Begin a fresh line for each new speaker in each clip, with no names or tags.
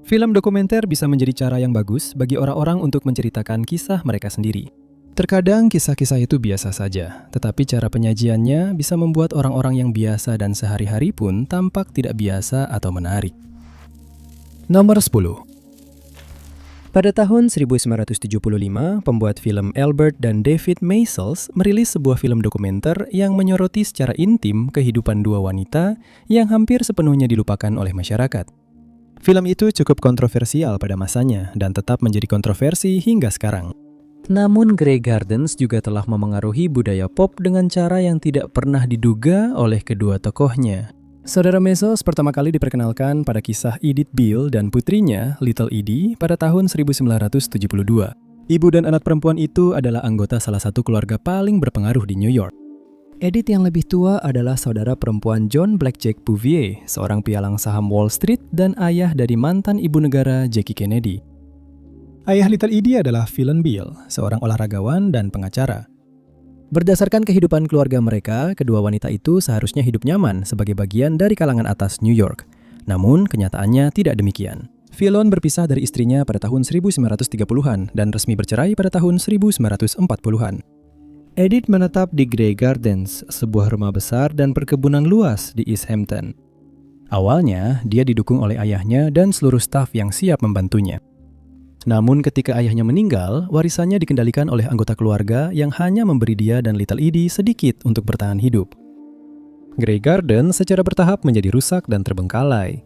Film dokumenter bisa menjadi cara yang bagus bagi orang-orang untuk menceritakan kisah mereka sendiri. Terkadang kisah-kisah itu biasa saja, tetapi cara penyajiannya bisa membuat orang-orang yang biasa dan sehari-hari pun tampak tidak biasa atau menarik. Nomor 10. Pada tahun 1975, pembuat film Albert dan David Maysles merilis sebuah film dokumenter yang menyoroti secara intim kehidupan dua wanita yang hampir sepenuhnya dilupakan oleh masyarakat. Film itu cukup kontroversial pada masanya dan tetap menjadi kontroversi hingga sekarang. Namun Grey Gardens juga telah memengaruhi budaya pop dengan cara yang tidak pernah diduga oleh kedua tokohnya. Saudara Maysles pertama kali diperkenalkan pada kisah Edith Beale dan putrinya, Little Edie, pada tahun 1972. Ibu dan anak perempuan itu adalah anggota salah satu keluarga paling berpengaruh di New York. Edith yang lebih tua adalah saudara perempuan John Blackjack Bouvier, seorang pialang saham Wall Street dan ayah dari mantan ibu negara Jackie Kennedy. Ayah Little Edie adalah Phelan Beale, seorang olahragawan dan pengacara. Berdasarkan kehidupan keluarga mereka, kedua wanita itu seharusnya hidup nyaman sebagai bagian dari kalangan atas New York. Namun, kenyataannya tidak demikian. Phelan berpisah dari istrinya pada tahun 1930-an dan resmi bercerai pada tahun 1940-an. Edith menetap di Grey Gardens, sebuah rumah besar dan perkebunan luas di East Hampton. Awalnya, dia didukung oleh ayahnya dan seluruh staf yang siap membantunya. Namun ketika ayahnya meninggal, warisannya dikendalikan oleh anggota keluarga yang hanya memberi dia dan Little Edie sedikit untuk bertahan hidup. Grey Garden secara bertahap menjadi rusak dan terbengkalai.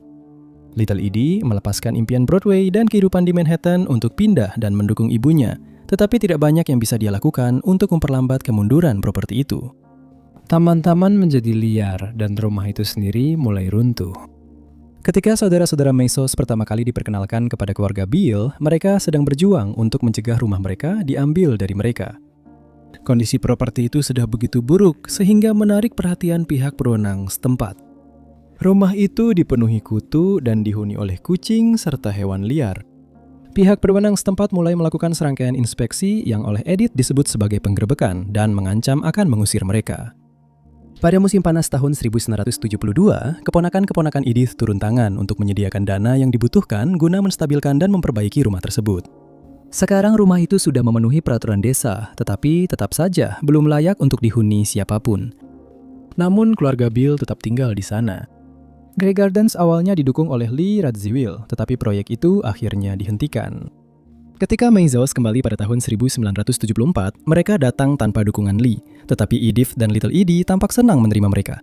Little Edie melepaskan impian Broadway dan kehidupan di Manhattan untuk pindah dan mendukung ibunya, tetapi tidak banyak yang bisa dia lakukan untuk memperlambat kemunduran properti itu. Taman-taman menjadi liar dan rumah itu sendiri mulai runtuh. Ketika saudara-saudara Maysles pertama kali diperkenalkan kepada keluarga Beale, mereka sedang berjuang untuk mencegah rumah mereka diambil dari mereka. Kondisi properti itu sudah begitu buruk sehingga menarik perhatian pihak berwenang setempat. Rumah itu dipenuhi kutu dan dihuni oleh kucing serta hewan liar. Pihak berwenang setempat mulai melakukan serangkaian inspeksi yang oleh Edith disebut sebagai penggerebekan dan mengancam akan mengusir mereka. Pada musim panas tahun 1972, keponakan-keponakan Edith turun tangan untuk menyediakan dana yang dibutuhkan guna menstabilkan dan memperbaiki rumah tersebut. Sekarang rumah itu sudah memenuhi peraturan desa, tetapi tetap saja belum layak untuk dihuni siapapun. Namun keluarga Beale tetap tinggal di sana. Grey Gardens awalnya didukung oleh Lee Radziwill, tetapi proyek itu akhirnya dihentikan. Ketika Maysles kembali pada tahun 1974, mereka datang tanpa dukungan Lee, tetapi Edith dan Little Edie tampak senang menerima mereka.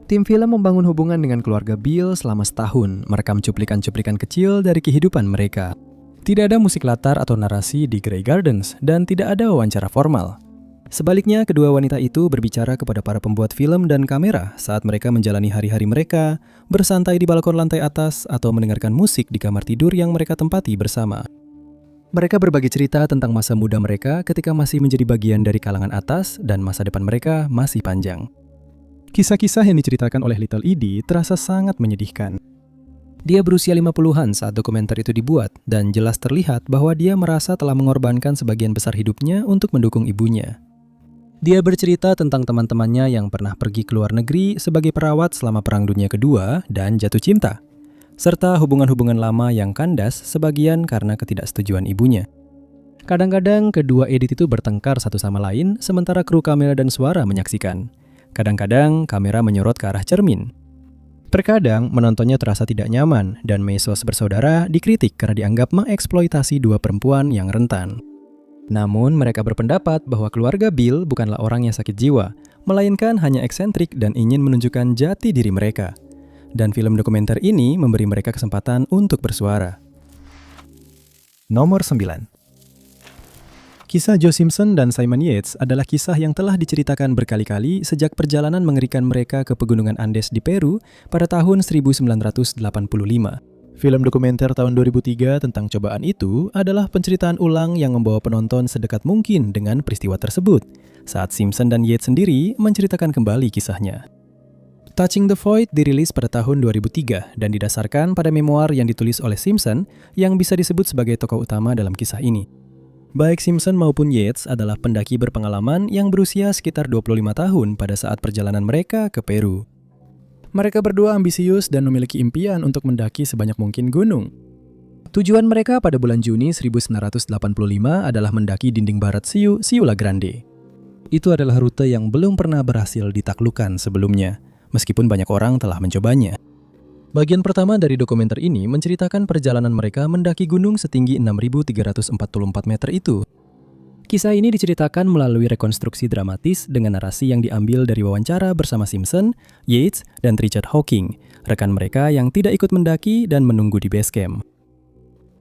Tim film membangun hubungan dengan keluarga Beale selama setahun, merekam cuplikan-cuplikan kecil dari kehidupan mereka. Tidak ada musik latar atau narasi di Grey Gardens, dan tidak ada wawancara formal. Sebaliknya, kedua wanita itu berbicara kepada para pembuat film dan kamera saat mereka menjalani hari-hari mereka, bersantai di balkon lantai atas, atau mendengarkan musik di kamar tidur yang mereka tempati bersama. Mereka berbagi cerita tentang masa muda mereka ketika masih menjadi bagian dari kalangan atas dan masa depan mereka masih panjang. Kisah-kisah yang diceritakan oleh Little Edie terasa sangat menyedihkan. Dia berusia 50-an saat dokumenter itu dibuat dan jelas terlihat bahwa dia merasa telah mengorbankan sebagian besar hidupnya untuk mendukung ibunya. Dia bercerita tentang teman-temannya yang pernah pergi ke luar negeri sebagai perawat selama Perang Dunia Kedua dan jatuh cinta, serta hubungan-hubungan lama yang kandas sebagian karena ketidaksetujuan ibunya. Kadang-kadang kedua Edith itu bertengkar satu sama lain sementara kru kamera dan suara menyaksikan. Kadang-kadang kamera menyorot ke arah cermin. Terkadang menontonnya terasa tidak nyaman dan Maysles bersaudara dikritik karena dianggap mengeksploitasi dua perempuan yang rentan. Namun mereka berpendapat bahwa keluarga Beale bukanlah orang yang sakit jiwa, melainkan hanya eksentrik dan ingin menunjukkan jati diri mereka. Dan film dokumenter ini memberi mereka kesempatan untuk bersuara. Nomor 9. Kisah Joe Simpson dan Simon Yates adalah kisah yang telah diceritakan berkali-kali sejak perjalanan mengerikan mereka ke pegunungan Andes di Peru pada tahun 1985. Film dokumenter tahun 2003 tentang cobaan itu adalah penceritaan ulang yang membawa penonton sedekat mungkin dengan peristiwa tersebut, saat Simpson dan Yates sendiri menceritakan kembali kisahnya. Touching the Void dirilis pada tahun 2003 dan didasarkan pada memoir yang ditulis oleh Simpson yang bisa disebut sebagai tokoh utama dalam kisah ini. Baik Simpson maupun Yates adalah pendaki berpengalaman yang berusia sekitar 25 tahun pada saat perjalanan mereka ke Peru. Mereka berdua ambisius dan memiliki impian untuk mendaki sebanyak mungkin gunung. Tujuan mereka pada bulan Juni 1985 adalah mendaki dinding barat Siu La Grande. Itu adalah rute yang belum pernah berhasil ditaklukkan sebelumnya, meskipun banyak orang telah mencobanya. Bagian pertama dari dokumenter ini menceritakan perjalanan mereka mendaki gunung setinggi 6.344 meter itu. Kisah ini diceritakan melalui rekonstruksi dramatis dengan narasi yang diambil dari wawancara bersama Simpson, Yates, dan Richard Hawking, rekan mereka yang tidak ikut mendaki dan menunggu di base camp.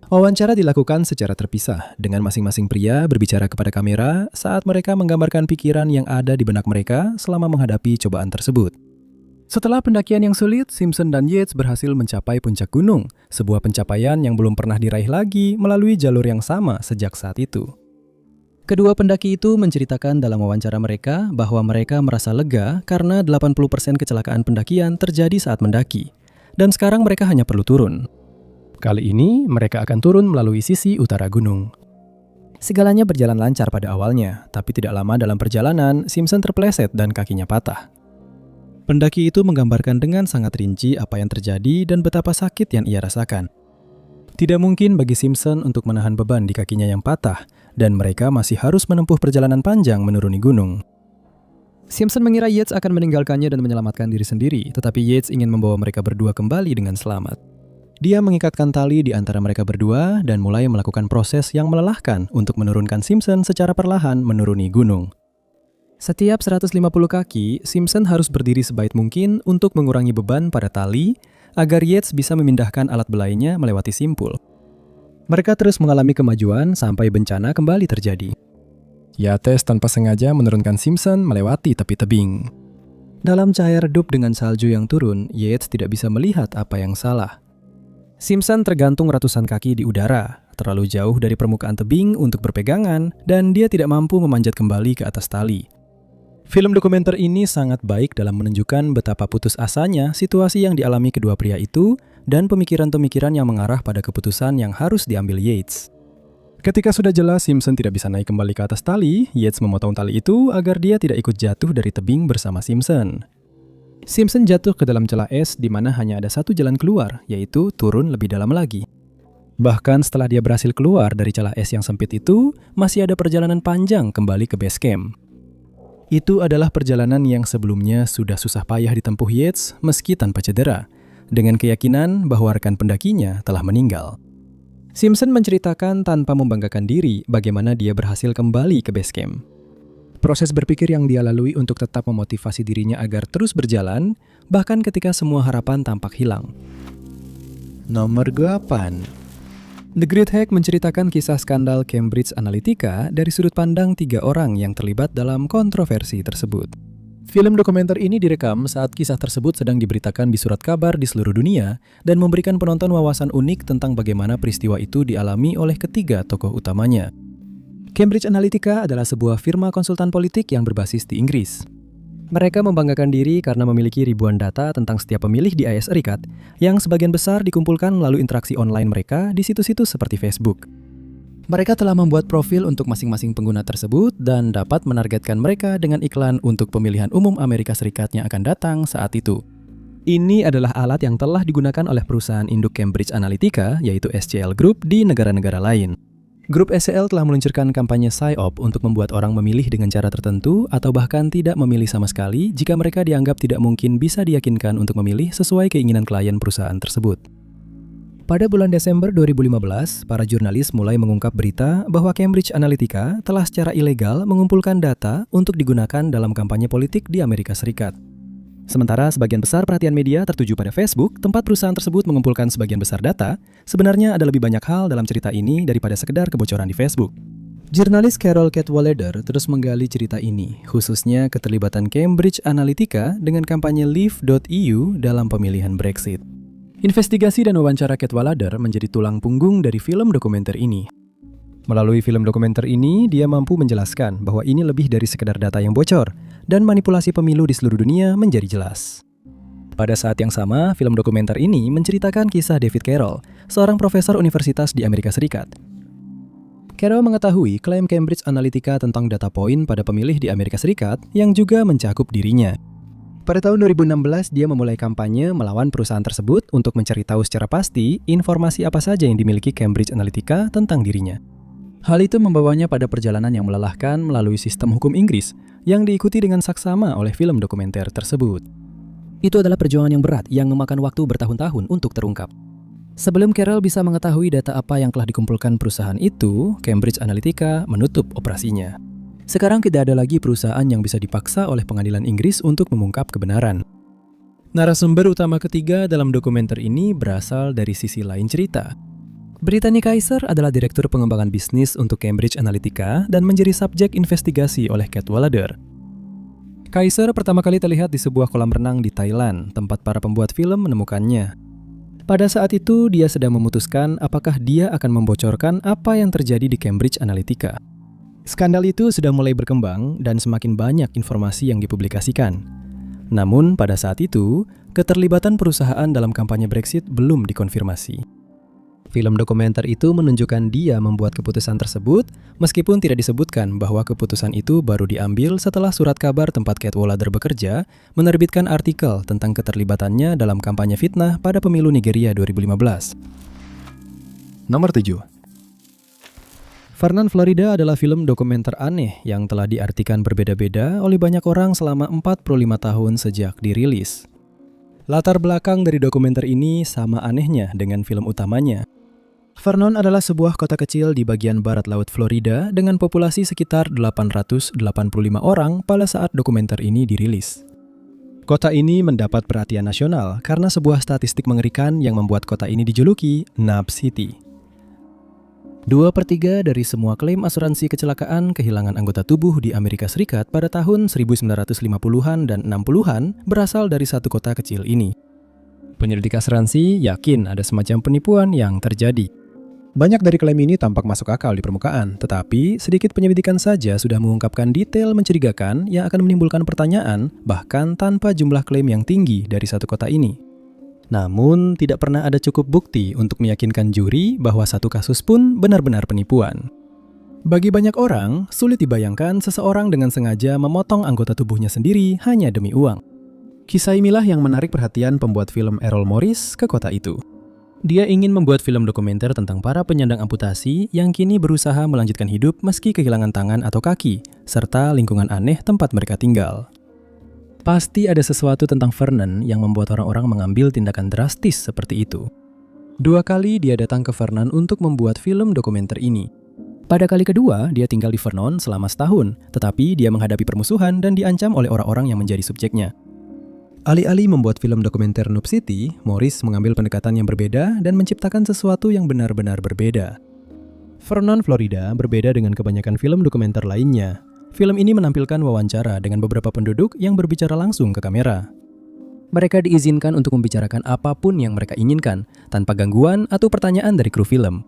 Wawancara dilakukan secara terpisah, dengan masing-masing pria berbicara kepada kamera saat mereka menggambarkan pikiran yang ada di benak mereka selama menghadapi cobaan tersebut. Setelah pendakian yang sulit, Simpson dan Yates berhasil mencapai puncak gunung, sebuah pencapaian yang belum pernah diraih lagi melalui jalur yang sama sejak saat itu. Kedua pendaki itu menceritakan dalam wawancara mereka bahwa mereka merasa lega karena 80% kecelakaan pendakian terjadi saat mendaki, dan sekarang mereka hanya perlu turun. Kali ini, mereka akan turun melalui sisi utara gunung. Segalanya berjalan lancar pada awalnya, tapi tidak lama dalam perjalanan, Simpson terpeleset dan kakinya patah. Pendaki itu menggambarkan dengan sangat rinci apa yang terjadi dan betapa sakit yang ia rasakan. Tidak mungkin bagi Simpson untuk menahan beban di kakinya yang patah, dan mereka masih harus menempuh perjalanan panjang menuruni gunung. Simpson mengira Yates akan meninggalkannya dan menyelamatkan diri sendiri, tetapi Yates ingin membawa mereka berdua kembali dengan selamat. Dia mengikatkan tali di antara mereka berdua dan mulai melakukan proses yang melelahkan untuk menurunkan Simpson secara perlahan menuruni gunung. Setiap 150 kaki, Simpson harus berdiri sebaik mungkin untuk mengurangi beban pada tali agar Yates bisa memindahkan alat belainya melewati simpul. Mereka terus mengalami kemajuan sampai bencana kembali terjadi. Yates tanpa sengaja menurunkan Simpson melewati tepi tebing. Dalam cahaya redup dengan salju yang turun, Yates tidak bisa melihat apa yang salah. Simpson tergantung ratusan kaki di udara, terlalu jauh dari permukaan tebing untuk berpegangan, dan dia tidak mampu memanjat kembali ke atas tali. Film dokumenter ini sangat baik dalam menunjukkan betapa putus asanya situasi yang dialami kedua pria itu dan pemikiran-pemikiran yang mengarah pada keputusan yang harus diambil Yates. Ketika sudah jelas Simpson tidak bisa naik kembali ke atas tali, Yates memotong tali itu agar dia tidak ikut jatuh dari tebing bersama Simpson. Simpson jatuh ke dalam celah es di mana hanya ada satu jalan keluar, yaitu turun lebih dalam lagi. Bahkan setelah dia berhasil keluar dari celah es yang sempit itu, masih ada perjalanan panjang kembali ke base camp. Itu adalah perjalanan yang sebelumnya sudah susah payah ditempuh Yates meski tanpa cedera, dengan keyakinan bahwa rekan pendakinya telah meninggal. Simpson menceritakan tanpa membanggakan diri bagaimana dia berhasil kembali ke base camp. Proses berpikir yang dia lalui untuk tetap memotivasi dirinya agar terus berjalan, bahkan ketika semua harapan tampak hilang. Nomor 8. The Great Hack menceritakan kisah skandal Cambridge Analytica dari sudut pandang 3 orang yang terlibat dalam kontroversi tersebut. Film dokumenter ini direkam saat kisah tersebut sedang diberitakan di surat kabar di seluruh dunia dan memberikan penonton wawasan unik tentang bagaimana peristiwa itu dialami oleh ketiga tokoh utamanya. Cambridge Analytica adalah sebuah firma konsultan politik yang berbasis di Inggris. Mereka membanggakan diri karena memiliki ribuan data tentang setiap pemilih di AS Serikat, yang sebagian besar dikumpulkan melalui interaksi online mereka di situs-situs seperti Facebook. Mereka telah membuat profil untuk masing-masing pengguna tersebut dan dapat menargetkan mereka dengan iklan untuk pemilihan umum Amerika Serikat yang akan datang saat itu. Ini adalah alat yang telah digunakan oleh perusahaan induk Cambridge Analytica, yaitu SCL Group, di negara-negara lain. Grup SCL telah meluncurkan kampanye PSYOP untuk membuat orang memilih dengan cara tertentu atau bahkan tidak memilih sama sekali jika mereka dianggap tidak mungkin bisa diyakinkan untuk memilih sesuai keinginan klien perusahaan tersebut. Pada bulan Desember 2015, para jurnalis mulai mengungkap berita bahwa Cambridge Analytica telah secara ilegal mengumpulkan data untuk digunakan dalam kampanye politik di Amerika Serikat. Sementara sebagian besar perhatian media tertuju pada Facebook, tempat perusahaan tersebut mengumpulkan sebagian besar data, sebenarnya ada lebih banyak hal dalam cerita ini daripada sekedar kebocoran di Facebook. Jurnalis Carol Cadwalader terus menggali cerita ini, khususnya keterlibatan Cambridge Analytica dengan kampanye Leave.eu dalam pemilihan Brexit. Investigasi dan wawancara Cadwalader menjadi tulang punggung dari film dokumenter ini. Melalui film dokumenter ini, dia mampu menjelaskan bahwa ini lebih dari sekedar data yang bocor, dan manipulasi pemilu di seluruh dunia menjadi jelas. Pada saat yang sama, film dokumenter ini menceritakan kisah David Carroll, seorang profesor universitas di Amerika Serikat. Carroll mengetahui klaim Cambridge Analytica tentang data poin pada pemilih di Amerika Serikat yang juga mencakup dirinya. Pada tahun 2016, dia memulai kampanye melawan perusahaan tersebut untuk mencari tahu secara pasti informasi apa saja yang dimiliki Cambridge Analytica tentang dirinya. Hal itu membawanya pada perjalanan yang melelahkan melalui sistem hukum Inggris yang diikuti dengan saksama oleh film dokumenter tersebut. Itu adalah perjuangan yang berat yang memakan waktu bertahun-tahun untuk terungkap. Sebelum Carol bisa mengetahui data apa yang telah dikumpulkan perusahaan itu, Cambridge Analytica menutup operasinya. Sekarang tidak ada lagi perusahaan yang bisa dipaksa oleh pengadilan Inggris untuk mengungkap kebenaran. Narasumber utama ketiga dalam dokumenter ini berasal dari sisi lain cerita. Brittany Kaiser adalah direktur pengembangan bisnis untuk Cambridge Analytica dan menjadi subjek investigasi oleh Cadwallader. Kaiser pertama kali terlihat di sebuah kolam renang di Thailand, tempat para pembuat film menemukannya. Pada saat itu, dia sedang memutuskan apakah dia akan membocorkan apa yang terjadi di Cambridge Analytica. Skandal itu sudah mulai berkembang dan semakin banyak informasi yang dipublikasikan. Namun, pada saat itu, keterlibatan perusahaan dalam kampanye Brexit belum dikonfirmasi. Film dokumenter itu menunjukkan dia membuat keputusan tersebut, meskipun tidak disebutkan bahwa keputusan itu baru diambil setelah surat kabar tempat Cadwallader bekerja menerbitkan artikel tentang keterlibatannya dalam kampanye fitnah pada pemilu Nigeria 2015. Nomor 7. Vernon, Florida adalah film dokumenter aneh yang telah diartikan berbeda-beda oleh banyak orang selama 45 tahun sejak dirilis. Latar belakang dari dokumenter ini sama anehnya dengan film utamanya. Vernon adalah sebuah kota kecil di bagian barat laut Florida dengan populasi sekitar 885 orang pada saat dokumenter ini dirilis. Kota ini mendapat perhatian nasional karena sebuah statistik mengerikan yang membuat kota ini dijuluki Nub City. 2/3 dari semua klaim asuransi kecelakaan kehilangan anggota tubuh di Amerika Serikat pada tahun 1950-an dan 60-an berasal dari satu kota kecil ini. Penyelidik asuransi yakin ada semacam penipuan yang terjadi. Banyak dari klaim ini tampak masuk akal di permukaan, tetapi sedikit penyelidikan saja sudah mengungkapkan detail mencurigakan yang akan menimbulkan pertanyaan bahkan tanpa jumlah klaim yang tinggi dari satu kota ini. Namun, tidak pernah ada cukup bukti untuk meyakinkan juri bahwa satu kasus pun benar-benar penipuan. Bagi banyak orang, sulit dibayangkan seseorang dengan sengaja memotong anggota tubuhnya sendiri hanya demi uang. Kisah inilah yang menarik perhatian pembuat film Errol Morris ke kota itu. Dia ingin membuat film dokumenter tentang para penyandang amputasi yang kini berusaha melanjutkan hidup meski kehilangan tangan atau kaki, serta lingkungan aneh tempat mereka tinggal. Pasti ada sesuatu tentang Vernon yang membuat orang-orang mengambil tindakan drastis seperti itu. 2 kali dia datang ke Vernon untuk membuat film dokumenter ini. Pada kali kedua, dia tinggal di Vernon selama setahun, tetapi dia menghadapi permusuhan dan diancam oleh orang-orang yang menjadi subjeknya. Alih-alih membuat film dokumenter Nub City, Morris mengambil pendekatan yang berbeda dan menciptakan sesuatu yang benar-benar berbeda. Vernon, Florida berbeda dengan kebanyakan film dokumenter lainnya. Film ini menampilkan wawancara dengan beberapa penduduk yang berbicara langsung ke kamera. Mereka diizinkan untuk membicarakan apapun yang mereka inginkan, tanpa gangguan atau pertanyaan dari kru film.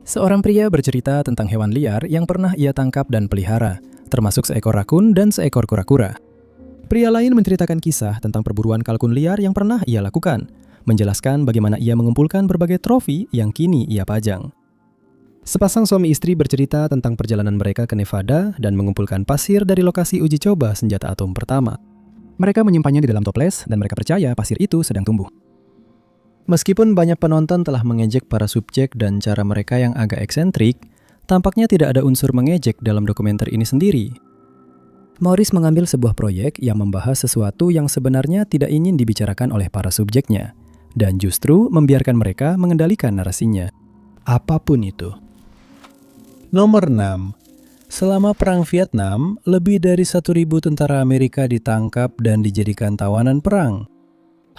Seorang pria bercerita tentang hewan liar yang pernah ia tangkap dan pelihara, termasuk seekor rakun dan seekor kura-kura. Pria lain menceritakan kisah tentang perburuan kalkun liar yang pernah ia lakukan, menjelaskan bagaimana ia mengumpulkan berbagai trofi yang kini ia pajang. Sepasang suami istri bercerita tentang perjalanan mereka ke Nevada dan mengumpulkan pasir dari lokasi uji coba senjata atom pertama. Mereka menyimpannya di dalam toples dan mereka percaya pasir itu sedang tumbuh. Meskipun banyak penonton telah mengejek para subjek dan cara mereka yang agak eksentrik, tampaknya tidak ada unsur mengejek dalam dokumenter ini sendiri. Morris mengambil sebuah proyek yang membahas sesuatu yang sebenarnya tidak ingin dibicarakan oleh para subjeknya, dan justru membiarkan mereka mengendalikan narasinya. Apapun itu. Nomor 6. Selama Perang Vietnam, lebih dari 1.000 tentara Amerika ditangkap dan dijadikan tawanan perang.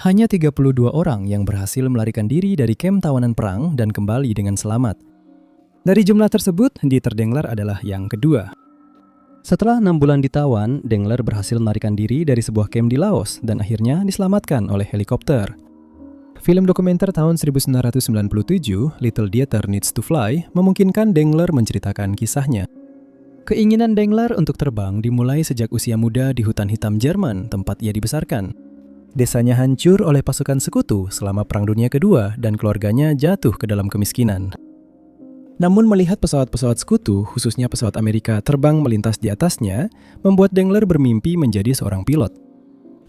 Hanya 32 orang yang berhasil melarikan diri dari kamp tawanan perang dan kembali dengan selamat. Dari jumlah tersebut, Dieter Dengler adalah yang kedua. Setelah 6 bulan ditawan, Dengler berhasil melarikan diri dari sebuah kamp di Laos dan akhirnya diselamatkan oleh helikopter. Film dokumenter tahun 1997, Little Dieter Needs to Fly, memungkinkan Dengler menceritakan kisahnya. Keinginan Dengler untuk terbang dimulai sejak usia muda di hutan hitam Jerman, tempat ia dibesarkan. Desanya hancur oleh pasukan sekutu selama Perang Dunia Kedua dan keluarganya jatuh ke dalam kemiskinan. Namun melihat pesawat-pesawat sekutu, khususnya pesawat Amerika, terbang melintas di atasnya, membuat Dengler bermimpi menjadi seorang pilot.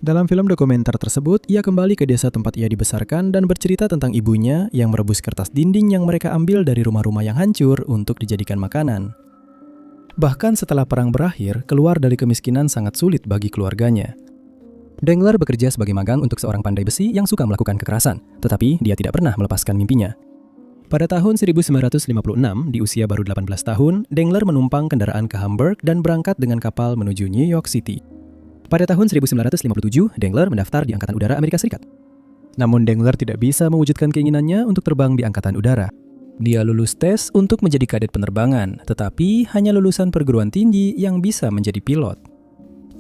Dalam film dokumenter tersebut, ia kembali ke desa tempat ia dibesarkan dan bercerita tentang ibunya yang merebus kertas dinding yang mereka ambil dari rumah-rumah yang hancur untuk dijadikan makanan. Bahkan setelah perang berakhir, keluar dari kemiskinan sangat sulit bagi keluarganya. Dengler bekerja sebagai magang untuk seorang pandai besi yang suka melakukan kekerasan, tetapi dia tidak pernah melepaskan mimpinya. Pada tahun 1956, di usia baru 18 tahun, Dengler menumpang kendaraan ke Hamburg dan berangkat dengan kapal menuju New York City. Pada tahun 1957, Dengler mendaftar di Angkatan Udara Amerika Serikat. Namun Dengler tidak bisa mewujudkan keinginannya untuk terbang di Angkatan Udara. Dia lulus tes untuk menjadi kadet penerbangan, tetapi hanya lulusan perguruan tinggi yang bisa menjadi pilot.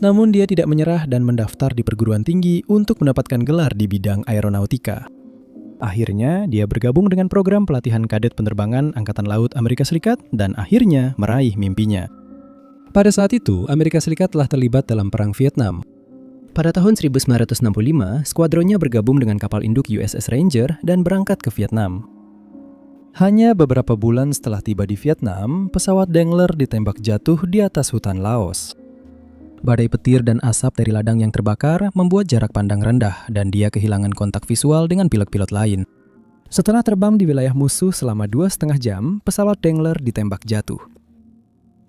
Namun dia tidak menyerah dan mendaftar di perguruan tinggi untuk mendapatkan gelar di bidang aeronautika. Akhirnya, dia bergabung dengan program pelatihan kadet penerbangan Angkatan Laut Amerika Serikat dan akhirnya meraih mimpinya. Pada saat itu, Amerika Serikat telah terlibat dalam Perang Vietnam. Pada tahun 1965, skuadronnya bergabung dengan kapal induk USS Ranger dan berangkat ke Vietnam. Hanya beberapa bulan setelah tiba di Vietnam, pesawat Dengler ditembak jatuh di atas hutan Laos. Badai petir dan asap dari ladang yang terbakar membuat jarak pandang rendah dan dia kehilangan kontak visual dengan pilot-pilot lain. Setelah terbang di wilayah musuh selama 2,5 jam, pesawat Dengler ditembak jatuh.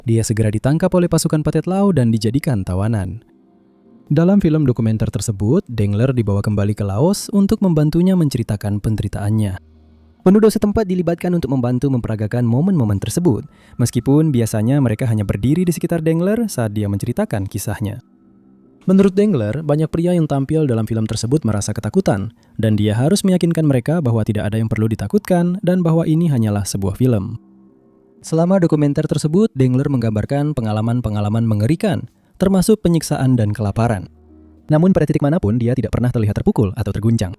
Dia segera ditangkap oleh pasukan Pathet Lao dan dijadikan tawanan. Dalam film dokumenter tersebut, Dengler dibawa kembali ke Laos untuk membantunya menceritakan penderitaannya. Penduduk setempat dilibatkan untuk membantu memperagakan momen-momen tersebut, meskipun biasanya mereka hanya berdiri di sekitar Dengler saat dia menceritakan kisahnya. Menurut Dengler, banyak pria yang tampil dalam film tersebut merasa ketakutan, dan dia harus meyakinkan mereka bahwa tidak ada yang perlu ditakutkan dan bahwa ini hanyalah sebuah film. Selama dokumenter tersebut, Dengler menggambarkan pengalaman-pengalaman mengerikan, termasuk penyiksaan dan kelaparan. Namun pada titik manapun dia tidak pernah terlihat terpukul atau terguncang.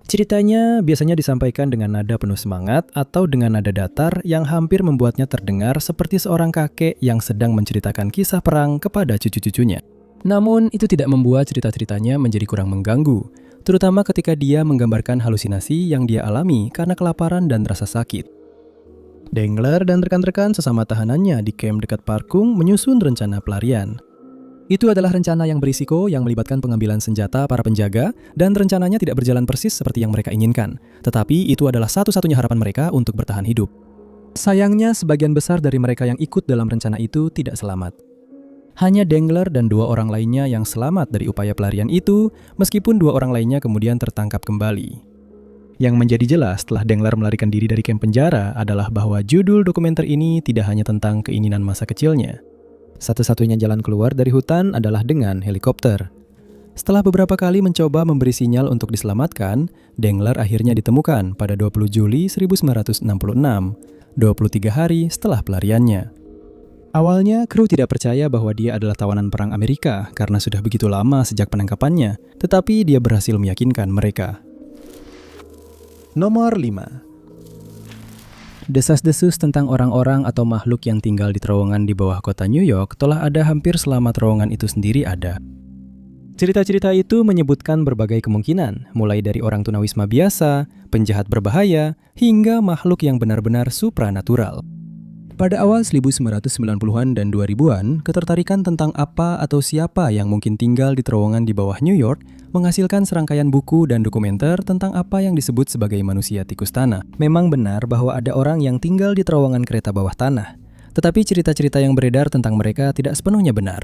Ceritanya biasanya disampaikan dengan nada penuh semangat atau dengan nada datar yang hampir membuatnya terdengar seperti seorang kakek yang sedang menceritakan kisah perang kepada cucu-cucunya. Namun itu tidak membuat cerita-ceritanya menjadi kurang mengganggu, terutama ketika dia menggambarkan halusinasi yang dia alami karena kelaparan dan rasa sakit. Dengler dan rekan-rekan sesama tahanannya di kamp dekat Parkung menyusun rencana pelarian. Itu adalah rencana yang berisiko yang melibatkan pengambilan senjata para penjaga dan rencananya tidak berjalan persis seperti yang mereka inginkan. Tetapi itu adalah satu-satunya harapan mereka untuk bertahan hidup. Sayangnya, sebagian besar dari mereka yang ikut dalam rencana itu tidak selamat. Hanya Dengler dan 2 orang lainnya yang selamat dari upaya pelarian itu, meskipun 2 orang lainnya kemudian tertangkap kembali. Yang menjadi jelas setelah Dengler melarikan diri dari kamp penjara adalah bahwa judul dokumenter ini tidak hanya tentang keinginan masa kecilnya. Satu-satunya jalan keluar dari hutan adalah dengan helikopter. Setelah beberapa kali mencoba memberi sinyal untuk diselamatkan, Dengler akhirnya ditemukan pada 20 Juli 1966, 23 hari setelah pelariannya. Awalnya, kru tidak percaya bahwa dia adalah tawanan perang Amerika karena sudah begitu lama sejak penangkapannya, tetapi dia berhasil meyakinkan mereka. Nomor 5. Desas-desus tentang orang-orang atau makhluk yang tinggal di terowongan di bawah kota New York telah ada hampir selama terowongan itu sendiri ada. Cerita-cerita itu menyebutkan berbagai kemungkinan, mulai dari orang tunawisma biasa, penjahat berbahaya, hingga makhluk yang benar-benar supranatural. Pada awal 1990-an dan 2000-an, ketertarikan tentang apa atau siapa yang mungkin tinggal di terowongan di bawah New York menghasilkan serangkaian buku dan dokumenter tentang apa yang disebut sebagai manusia tikus tanah. Memang benar bahwa ada orang yang tinggal di terowongan kereta bawah tanah, tetapi cerita-cerita yang beredar tentang mereka tidak sepenuhnya benar.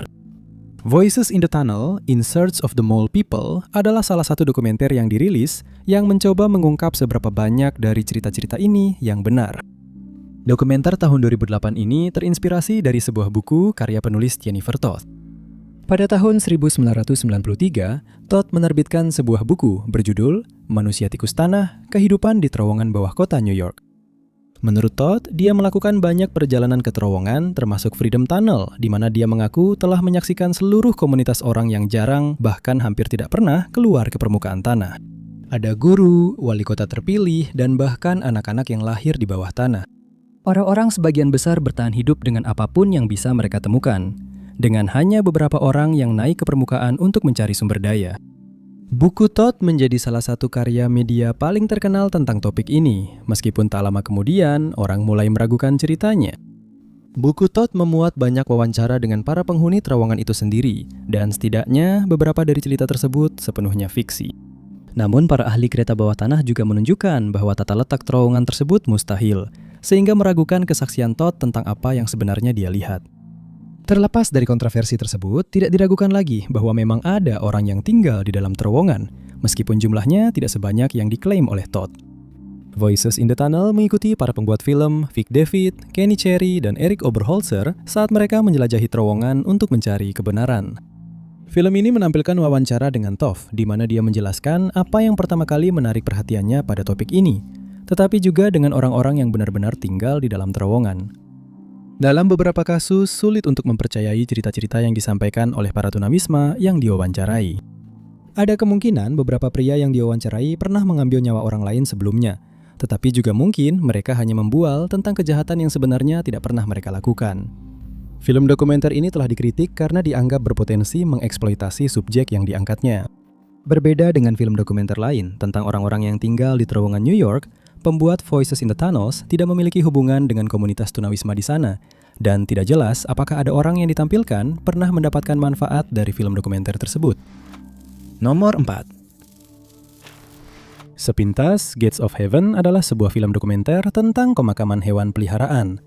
Voices in the Tunnel, In Search of the Mole People adalah salah satu dokumenter yang dirilis yang mencoba mengungkap seberapa banyak dari cerita-cerita ini yang benar. Dokumenter tahun 2008 ini terinspirasi dari sebuah buku karya penulis Jennifer Todd. Pada tahun 1993, Todd menerbitkan sebuah buku berjudul Manusia Tikus Tanah, Kehidupan di Terowongan Bawah Kota New York. Menurut Todd, dia melakukan banyak perjalanan ke terowongan termasuk Freedom Tunnel, di mana dia mengaku telah menyaksikan seluruh komunitas orang yang jarang bahkan hampir tidak pernah keluar ke permukaan tanah. Ada guru, wali kota terpilih, dan bahkan anak-anak yang lahir di bawah tanah. Orang-orang sebagian besar bertahan hidup dengan apapun yang bisa mereka temukan, dengan hanya beberapa orang yang naik ke permukaan untuk mencari sumber daya. Buku Todd menjadi salah satu karya media paling terkenal tentang topik ini, meskipun tak lama kemudian orang mulai meragukan ceritanya. Buku Todd memuat banyak wawancara dengan para penghuni terowongan itu sendiri, dan setidaknya beberapa dari cerita tersebut sepenuhnya fiksi. Namun para ahli kereta bawah tanah juga menunjukkan bahwa tata letak terowongan tersebut mustahil, sehingga meragukan kesaksian Todd tentang apa yang sebenarnya dia lihat. Terlepas dari kontroversi tersebut, tidak diragukan lagi bahwa memang ada orang yang tinggal di dalam terowongan, meskipun jumlahnya tidak sebanyak yang diklaim oleh Todd. Voices in the Tunnel mengikuti para pembuat film, Vic David, Kenny Cherry, dan Eric Oberholzer saat mereka menjelajahi terowongan untuk mencari kebenaran. Film ini menampilkan wawancara dengan Toph, di mana dia menjelaskan apa yang pertama kali menarik perhatiannya pada topik ini, tetapi juga dengan orang-orang yang benar-benar tinggal di dalam terowongan. Dalam beberapa kasus, sulit untuk mempercayai cerita-cerita yang disampaikan oleh para tunawisma yang diwawancarai. Ada kemungkinan beberapa pria yang diwawancarai pernah mengambil nyawa orang lain sebelumnya, tetapi juga mungkin mereka hanya membual tentang kejahatan yang sebenarnya tidak pernah mereka lakukan. Film dokumenter ini telah dikritik karena dianggap berpotensi mengeksploitasi subjek yang diangkatnya. Berbeda dengan film dokumenter lain tentang orang-orang yang tinggal di terowongan New York, pembuat Voices in the Tunnels tidak memiliki hubungan dengan komunitas tunawisma di sana, dan tidak jelas apakah ada orang yang ditampilkan pernah mendapatkan manfaat dari film dokumenter tersebut. Nomor 4. Sepintas, Gates of Heaven adalah sebuah film dokumenter tentang pemakaman hewan peliharaan.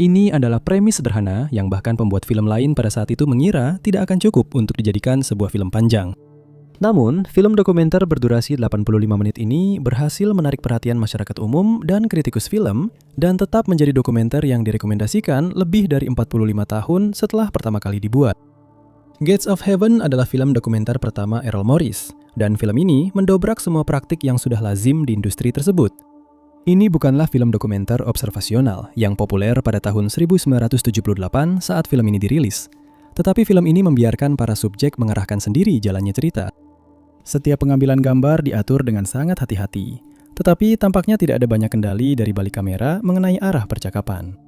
Ini adalah premis sederhana yang bahkan pembuat film lain pada saat itu mengira tidak akan cukup untuk dijadikan sebuah film panjang. Namun, film dokumenter berdurasi 85 menit ini berhasil menarik perhatian masyarakat umum dan kritikus film, dan tetap menjadi dokumenter yang direkomendasikan lebih dari 45 tahun setelah pertama kali dibuat. Gates of Heaven adalah film dokumenter pertama Errol Morris, dan film ini mendobrak semua praktik yang sudah lazim di industri tersebut. Ini bukanlah film dokumenter observasional yang populer pada tahun 1978 saat film ini dirilis, tetapi film ini membiarkan para subjek mengarahkan sendiri jalannya cerita. Setiap pengambilan gambar diatur dengan sangat hati-hati, tetapi tampaknya tidak ada banyak kendali dari balik kamera mengenai arah percakapan.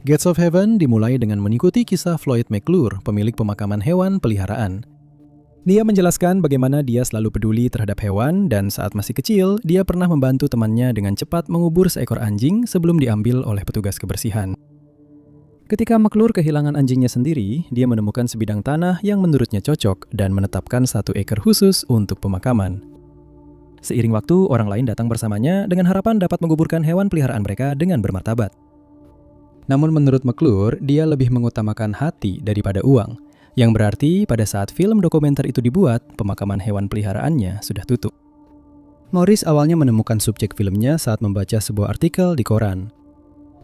Gates of Heaven dimulai dengan mengikuti kisah Floyd McClure, pemilik pemakaman hewan peliharaan. Dia menjelaskan bagaimana dia selalu peduli terhadap hewan, dan saat masih kecil, dia pernah membantu temannya dengan cepat mengubur seekor anjing sebelum diambil oleh petugas kebersihan. Ketika McClure kehilangan anjingnya sendiri, dia menemukan sebidang tanah yang menurutnya cocok dan menetapkan 1 ekor khusus untuk pemakaman. Seiring waktu, orang lain datang bersamanya dengan harapan dapat menguburkan hewan peliharaan mereka dengan bermartabat. Namun menurut McClure, dia lebih mengutamakan hati daripada uang, yang berarti pada saat film dokumenter itu dibuat, pemakaman hewan peliharaannya sudah tutup. Morris awalnya menemukan subjek filmnya saat membaca sebuah artikel di koran.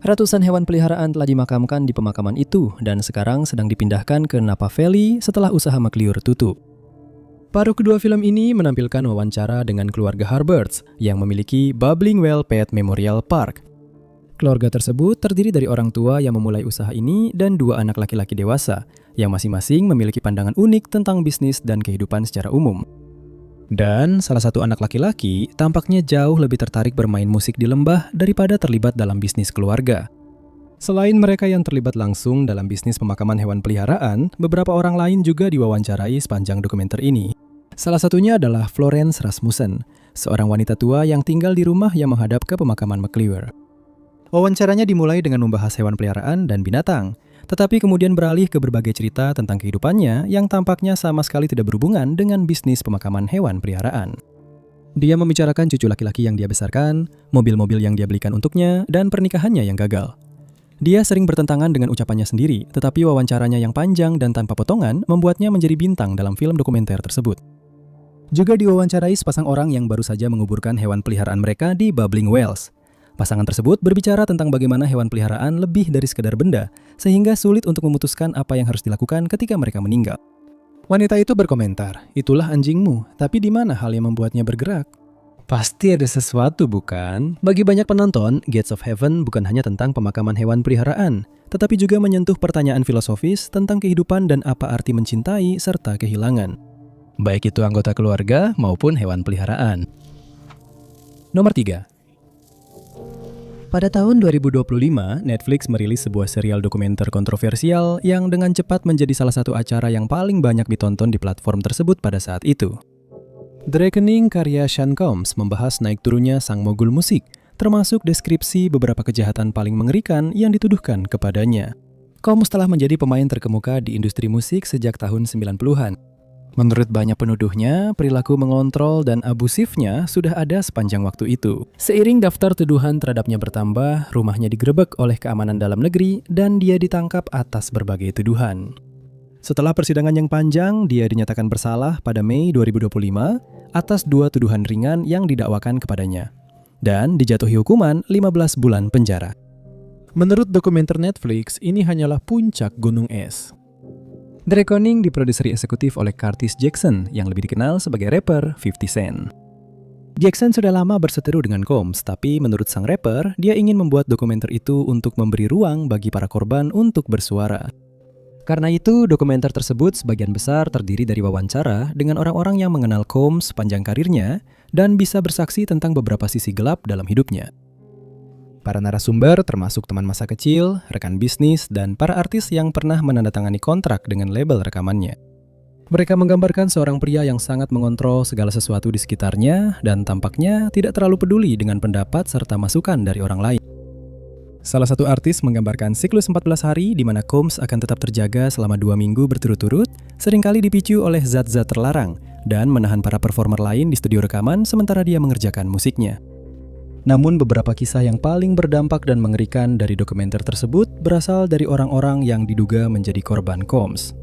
Ratusan hewan peliharaan telah dimakamkan di pemakaman itu dan sekarang sedang dipindahkan ke Napa Valley setelah usaha McClure tutup. Paruh kedua film ini menampilkan wawancara dengan keluarga Harberts yang memiliki Bubbling Well Pet Memorial Park. Keluarga tersebut terdiri dari orang tua yang memulai usaha ini dan 2 anak laki-laki dewasa, yang masing-masing memiliki pandangan unik tentang bisnis dan kehidupan secara umum. Dan salah satu anak laki-laki tampaknya jauh lebih tertarik bermain musik di lembah daripada terlibat dalam bisnis keluarga. Selain mereka yang terlibat langsung dalam bisnis pemakaman hewan peliharaan, beberapa orang lain juga diwawancarai sepanjang dokumenter ini. Salah satunya adalah Florence Rasmussen, seorang wanita tua yang tinggal di rumah yang menghadap ke pemakaman McClure. Wawancaranya dimulai dengan membahas hewan peliharaan dan binatang, tetapi kemudian beralih ke berbagai cerita tentang kehidupannya yang tampaknya sama sekali tidak berhubungan dengan bisnis pemakaman hewan peliharaan. Dia membicarakan cucu laki-laki yang dia besarkan, mobil-mobil yang dia belikan untuknya, dan pernikahannya yang gagal. Dia sering bertentangan dengan ucapannya sendiri, tetapi wawancaranya yang panjang dan tanpa potongan membuatnya menjadi bintang dalam film dokumenter tersebut. Juga diwawancarai sepasang orang yang baru saja menguburkan hewan peliharaan mereka di Bubbling Wells. Pasangan tersebut berbicara tentang bagaimana hewan peliharaan lebih dari sekedar benda, sehingga sulit untuk memutuskan apa yang harus dilakukan ketika mereka meninggal. Wanita itu berkomentar, "Itulah anjingmu, tapi di mana hal yang membuatnya bergerak?" Pasti ada sesuatu, bukan? Bagi banyak penonton, Gates of Heaven bukan hanya tentang pemakaman hewan peliharaan, tetapi juga menyentuh pertanyaan filosofis tentang kehidupan dan apa arti mencintai serta kehilangan. Baik itu anggota keluarga maupun hewan peliharaan. Nomor 3. Pada tahun 2025, Netflix merilis sebuah serial dokumenter kontroversial yang dengan cepat menjadi salah satu acara yang paling banyak ditonton di platform tersebut pada saat itu. The Reckoning karya Sean Combs membahas naik turunnya sang mogul musik, termasuk deskripsi beberapa kejahatan paling mengerikan yang dituduhkan kepadanya. Combs telah menjadi pemain terkemuka di industri musik sejak tahun 90-an. Menurut banyak penuduhnya, perilaku mengontrol dan abusifnya sudah ada sepanjang waktu itu. Seiring daftar tuduhan terhadapnya bertambah, rumahnya digerebek oleh keamanan dalam negeri dan dia ditangkap atas berbagai tuduhan. Setelah persidangan yang panjang, dia dinyatakan bersalah pada Mei 2025 atas 2 tuduhan ringan yang didakwakan kepadanya dan dijatuhi hukuman 15 bulan penjara. Menurut dokumenter Netflix, ini hanyalah puncak gunung es. The Reckoning diproduseri eksekutif oleh Curtis Jackson yang lebih dikenal sebagai rapper 50 Cent. Jackson sudah lama berseteru dengan Combs, tapi menurut sang rapper, dia ingin membuat dokumenter itu untuk memberi ruang bagi para korban untuk bersuara. Karena itu, dokumenter tersebut sebagian besar terdiri dari wawancara dengan orang-orang yang mengenal Combs sepanjang karirnya dan bisa bersaksi tentang beberapa sisi gelap dalam hidupnya. Para narasumber termasuk teman masa kecil, rekan bisnis, dan para artis yang pernah menandatangani kontrak dengan label rekamannya. Mereka menggambarkan seorang pria yang sangat mengontrol segala sesuatu di sekitarnya dan tampaknya tidak terlalu peduli dengan pendapat serta masukan dari orang lain. Salah satu artis menggambarkan siklus 14 hari di mana Combs akan tetap terjaga selama 2 minggu berturut-turut, seringkali dipicu oleh zat-zat terlarang dan menahan para performer lain di studio rekaman sementara dia mengerjakan musiknya. Namun beberapa kisah yang paling berdampak dan mengerikan dari dokumenter tersebut berasal dari orang-orang yang diduga menjadi korban Combs.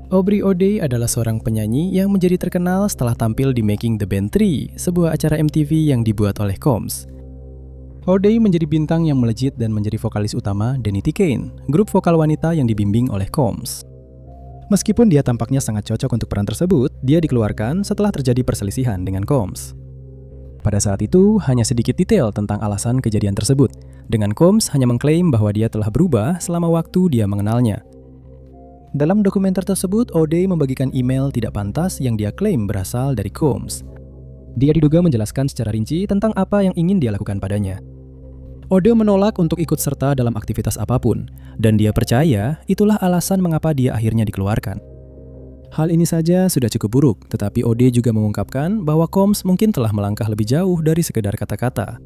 Aubrey O'Day adalah seorang penyanyi yang menjadi terkenal setelah tampil di Making the Band 3, sebuah acara MTV yang dibuat oleh Combs. O'Day menjadi bintang yang melejit dan menjadi vokalis utama Danity Kane, grup vokal wanita yang dibimbing oleh Combs. Meskipun dia tampaknya sangat cocok untuk peran tersebut, dia dikeluarkan setelah terjadi perselisihan dengan Combs. Pada saat itu, hanya sedikit detail tentang alasan kejadian tersebut, dengan Combs hanya mengklaim bahwa dia telah berubah selama waktu dia mengenalnya. Dalam dokumenter tersebut, O'Day membagikan email tidak pantas yang dia klaim berasal dari Combs. Dia diduga menjelaskan secara rinci tentang apa yang ingin dia lakukan padanya. O'Day menolak untuk ikut serta dalam aktivitas apapun, dan dia percaya itulah alasan mengapa dia akhirnya dikeluarkan. Hal ini saja sudah cukup buruk, tetapi O'Day juga mengungkapkan bahwa Combs mungkin telah melangkah lebih jauh dari sekedar kata-kata.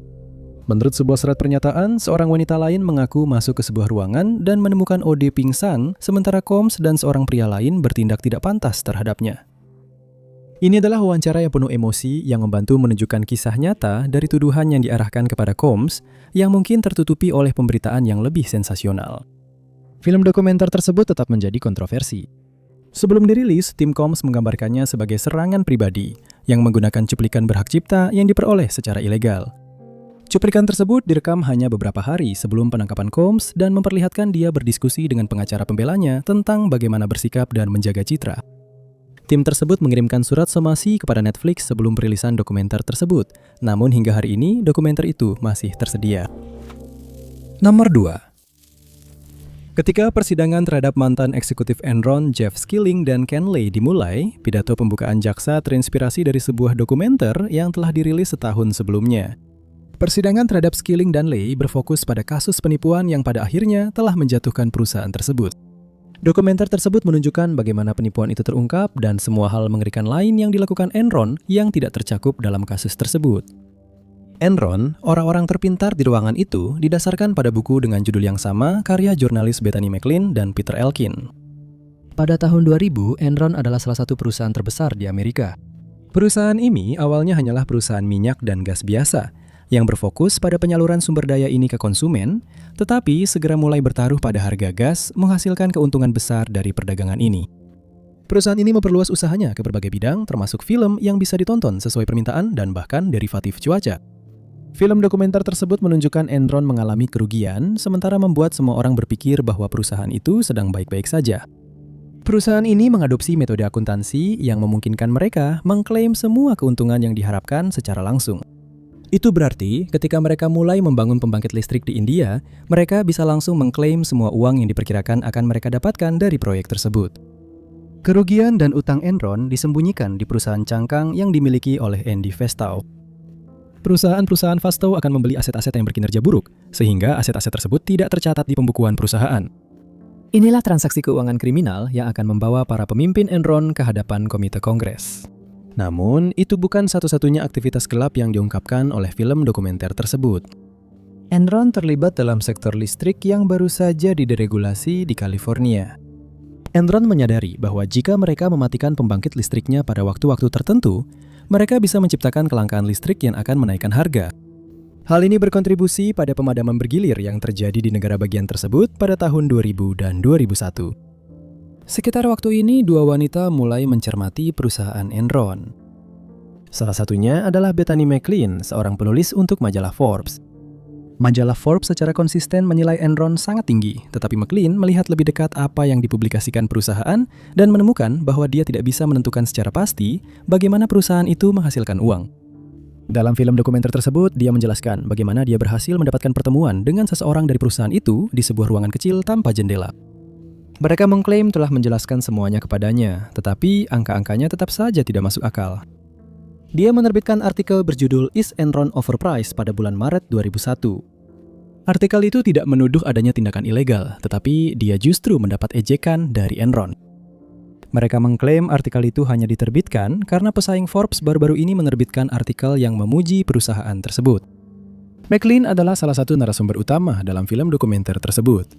Menurut sebuah surat pernyataan, seorang wanita lain mengaku masuk ke sebuah ruangan dan menemukan O'Day pingsan, sementara Combs dan seorang pria lain bertindak tidak pantas terhadapnya. Ini adalah wawancara yang penuh emosi yang membantu menunjukkan kisah nyata dari tuduhan yang diarahkan kepada Combs yang mungkin tertutupi oleh pemberitaan yang lebih sensasional. Film dokumenter tersebut tetap menjadi kontroversi. Sebelum dirilis, tim Combs menggambarkannya sebagai serangan pribadi yang menggunakan cuplikan berhak cipta yang diperoleh secara ilegal. Cuplikan tersebut direkam hanya beberapa hari sebelum penangkapan Combs dan memperlihatkan dia berdiskusi dengan pengacara pembelanya tentang bagaimana bersikap dan menjaga citra. Tim tersebut mengirimkan surat somasi kepada Netflix sebelum perilisan dokumenter tersebut, namun hingga hari ini dokumenter itu masih tersedia. Nomor 2. Ketika persidangan terhadap mantan eksekutif Enron, Jeff Skilling dan Ken Lay dimulai, pidato pembukaan jaksa terinspirasi dari sebuah dokumenter yang telah dirilis setahun sebelumnya. Persidangan terhadap Skilling dan Lay berfokus pada kasus penipuan yang pada akhirnya telah menjatuhkan perusahaan tersebut. Dokumenter tersebut menunjukkan bagaimana penipuan itu terungkap dan semua hal mengerikan lain yang dilakukan Enron yang tidak tercakup dalam kasus tersebut. Enron, orang-orang terpintar di ruangan itu, didasarkan pada buku dengan judul yang sama karya jurnalis Bethany McLean dan Peter Elkin. Pada tahun 2000, Enron adalah salah satu perusahaan terbesar di Amerika. Perusahaan ini awalnya hanyalah perusahaan minyak dan gas biasa, yang berfokus pada penyaluran sumber daya ini ke konsumen, tetapi segera mulai bertaruh pada harga gas menghasilkan keuntungan besar dari perdagangan ini. Perusahaan ini memperluas usahanya ke berbagai bidang, termasuk film yang bisa ditonton sesuai permintaan dan bahkan derivatif cuaca. Film dokumenter tersebut menunjukkan Enron mengalami kerugian, sementara membuat semua orang berpikir bahwa perusahaan itu sedang baik-baik saja. Perusahaan ini mengadopsi metode akuntansi yang memungkinkan mereka mengklaim semua keuntungan yang diharapkan secara langsung. Itu berarti ketika mereka mulai membangun pembangkit listrik di India, mereka bisa langsung mengklaim semua uang yang diperkirakan akan mereka dapatkan dari proyek tersebut. Kerugian dan utang Enron disembunyikan di perusahaan cangkang yang dimiliki oleh Andy Fastow. Perusahaan-perusahaan Fastow akan membeli aset-aset yang berkinerja buruk, sehingga aset-aset tersebut tidak tercatat di pembukuan perusahaan. Inilah transaksi keuangan kriminal yang akan membawa para pemimpin Enron ke hadapan Komite Kongres. Namun, itu bukan satu-satunya aktivitas gelap yang diungkapkan oleh film dokumenter tersebut. Enron terlibat dalam sektor listrik yang baru saja dideregulasi di California. Enron menyadari bahwa jika mereka mematikan pembangkit listriknya pada waktu-waktu tertentu, mereka bisa menciptakan kelangkaan listrik yang akan menaikkan harga. Hal ini berkontribusi pada pemadaman bergilir yang terjadi di negara bagian tersebut pada tahun 2000 dan 2001. Sekitar waktu ini, dua wanita mulai mencermati perusahaan Enron. Salah satunya adalah Bethany McLean, seorang penulis untuk majalah Forbes. Majalah Forbes secara konsisten menilai Enron sangat tinggi, tetapi McLean melihat lebih dekat apa yang dipublikasikan perusahaan dan menemukan bahwa dia tidak bisa menentukan secara pasti bagaimana perusahaan itu menghasilkan uang. Dalam film dokumenter tersebut, dia menjelaskan bagaimana dia berhasil mendapatkan pertemuan dengan seseorang dari perusahaan itu di sebuah ruangan kecil tanpa jendela. Mereka mengklaim telah menjelaskan semuanya kepadanya, tetapi angka-angkanya tetap saja tidak masuk akal. Dia menerbitkan artikel berjudul Is Enron Overpriced pada bulan Maret 2001. Artikel itu tidak menuduh adanya tindakan ilegal, tetapi dia justru mendapat ejekan dari Enron. Mereka mengklaim artikel itu hanya diterbitkan karena pesaing Forbes baru-baru ini menerbitkan artikel yang memuji perusahaan tersebut. McLean adalah salah satu narasumber utama dalam film dokumenter tersebut.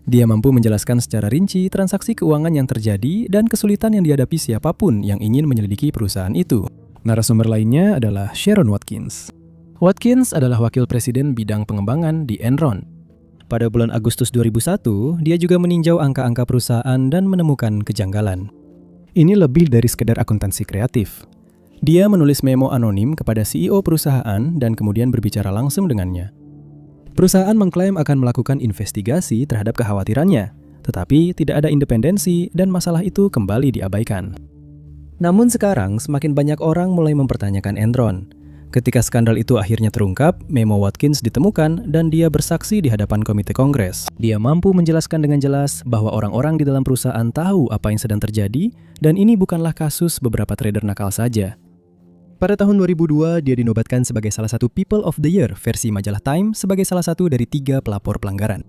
Dia mampu menjelaskan secara rinci transaksi keuangan yang terjadi dan kesulitan yang dihadapi siapapun yang ingin menyelidiki perusahaan itu. Narasumber lainnya adalah Sharon Watkins. Watkins adalah wakil presiden bidang pengembangan di Enron. Pada bulan Agustus 2001, dia juga meninjau angka-angka perusahaan dan menemukan kejanggalan. Ini lebih dari sekedar akuntansi kreatif. Dia menulis memo anonim kepada CEO perusahaan dan kemudian berbicara langsung dengannya. Perusahaan mengklaim akan melakukan investigasi terhadap kekhawatirannya, tetapi tidak ada independensi dan masalah itu kembali diabaikan. Namun sekarang semakin banyak orang mulai mempertanyakan Enron. Ketika skandal itu akhirnya terungkap, memo Watkins ditemukan dan dia bersaksi di hadapan Komite Kongres. Dia mampu menjelaskan dengan jelas bahwa orang-orang di dalam perusahaan tahu apa yang sedang terjadi dan ini bukanlah kasus beberapa trader nakal saja. Pada tahun 2002, dia dinobatkan sebagai salah satu People of the Year versi majalah Time sebagai salah satu dari 3 pelapor pelanggaran.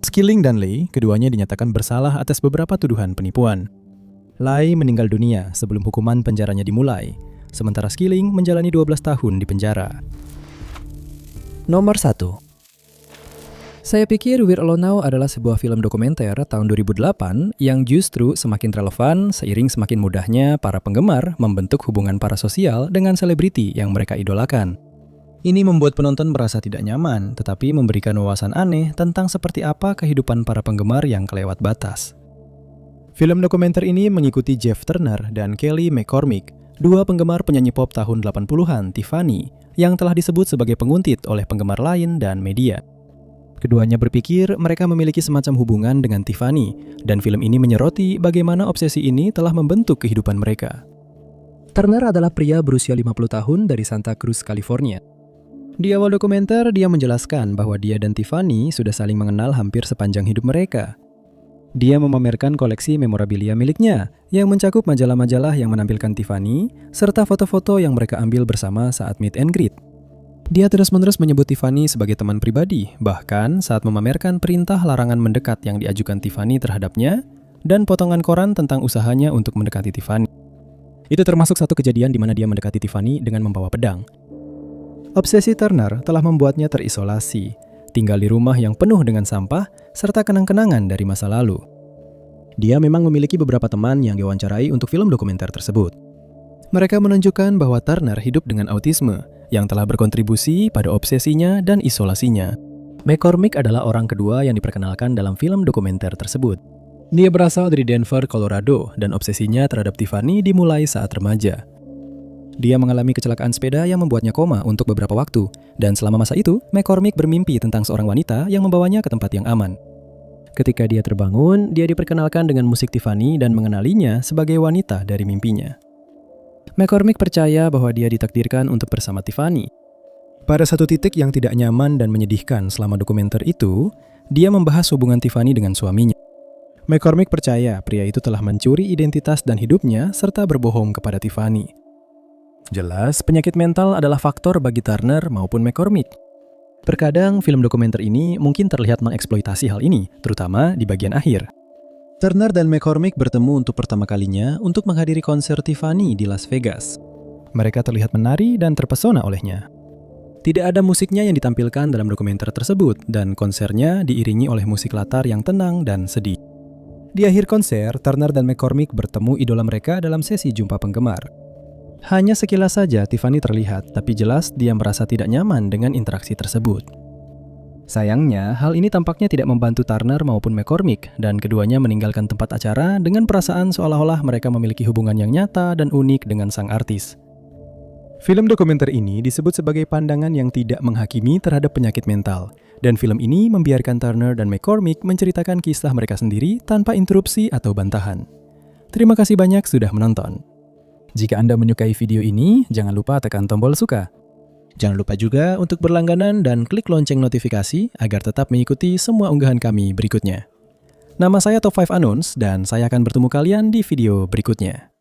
Skilling dan Lay, keduanya dinyatakan bersalah atas beberapa tuduhan penipuan. Lay meninggal dunia sebelum hukuman penjaranya dimulai, sementara Skilling menjalani 12 tahun di penjara. Nomor 1. Saya pikir We're Alone Now adalah sebuah film dokumenter tahun 2008 yang justru semakin relevan seiring semakin mudahnya para penggemar membentuk hubungan parasosial dengan selebriti yang mereka idolakan. Ini membuat penonton merasa tidak nyaman, tetapi memberikan wawasan aneh tentang seperti apa kehidupan para penggemar yang kelewat batas. Film dokumenter ini mengikuti Jeff Turner dan Kelly McCormick, dua penggemar penyanyi pop tahun 80-an Tiffany, yang telah disebut sebagai penguntit oleh penggemar lain dan media. Keduanya berpikir mereka memiliki semacam hubungan dengan Tiffany, dan film ini menyoroti bagaimana obsesi ini telah membentuk kehidupan mereka. Turner adalah pria berusia 50 tahun dari Santa Cruz, California. Di awal dokumenter, dia menjelaskan bahwa dia dan Tiffany sudah saling mengenal hampir sepanjang hidup mereka. Dia memamerkan koleksi memorabilia miliknya yang mencakup majalah-majalah yang menampilkan Tiffany serta foto-foto yang mereka ambil bersama saat meet and greet. Dia terus-menerus menyebut Tiffany sebagai teman pribadi, bahkan saat memamerkan perintah larangan mendekat yang diajukan Tiffany terhadapnya dan potongan koran tentang usahanya untuk mendekati Tiffany. Itu termasuk satu kejadian di mana dia mendekati Tiffany dengan membawa pedang. Obsesi Turner telah membuatnya terisolasi, tinggal di rumah yang penuh dengan sampah, serta kenang-kenangan dari masa lalu. Dia memang memiliki beberapa teman yang diwawancarai untuk film dokumenter tersebut. Mereka menunjukkan bahwa Turner hidup dengan autisme, yang telah berkontribusi pada obsesinya dan isolasinya. McCormick adalah orang kedua yang diperkenalkan dalam film dokumenter tersebut. Dia berasal dari Denver, Colorado, dan obsesinya terhadap Tiffany dimulai saat remaja. Dia mengalami kecelakaan sepeda yang membuatnya koma untuk beberapa waktu, dan selama masa itu, McCormick bermimpi tentang seorang wanita yang membawanya ke tempat yang aman. Ketika dia terbangun, dia diperkenalkan dengan musik Tiffany dan mengenalinya sebagai wanita dari mimpinya. McCormick percaya bahwa dia ditakdirkan untuk bersama Tiffany. Pada satu titik yang tidak nyaman dan menyedihkan selama dokumenter itu, dia membahas hubungan Tiffany dengan suaminya. McCormick percaya pria itu telah mencuri identitas dan hidupnya serta berbohong kepada Tiffany. Jelas, penyakit mental adalah faktor bagi Turner maupun McCormick. Terkadang, film dokumenter ini mungkin terlihat mengeksploitasi hal ini, terutama di bagian akhir. Turner dan McCormick bertemu untuk pertama kalinya untuk menghadiri konser Tiffany di Las Vegas. Mereka terlihat menari dan terpesona olehnya. Tidak ada musiknya yang ditampilkan dalam dokumenter tersebut, dan konsernya diiringi oleh musik latar yang tenang dan sedih. Di akhir konser, Turner dan McCormick bertemu idola mereka dalam sesi jumpa penggemar. Hanya sekilas saja Tiffany terlihat, tapi jelas dia merasa tidak nyaman dengan interaksi tersebut. Sayangnya, hal ini tampaknya tidak membantu Turner maupun McCormick, dan keduanya meninggalkan tempat acara dengan perasaan seolah-olah mereka memiliki hubungan yang nyata dan unik dengan sang artis. Film dokumenter ini disebut sebagai pandangan yang tidak menghakimi terhadap penyakit mental, dan film ini membiarkan Turner dan McCormick menceritakan kisah mereka sendiri tanpa interupsi atau bantahan. Terima kasih banyak sudah menonton. Jika Anda menyukai video ini, jangan lupa tekan tombol suka. Jangan lupa juga untuk berlangganan dan klik lonceng notifikasi agar tetap mengikuti semua unggahan kami berikutnya. Nama saya Top 5 Anons dan saya akan bertemu kalian di video berikutnya.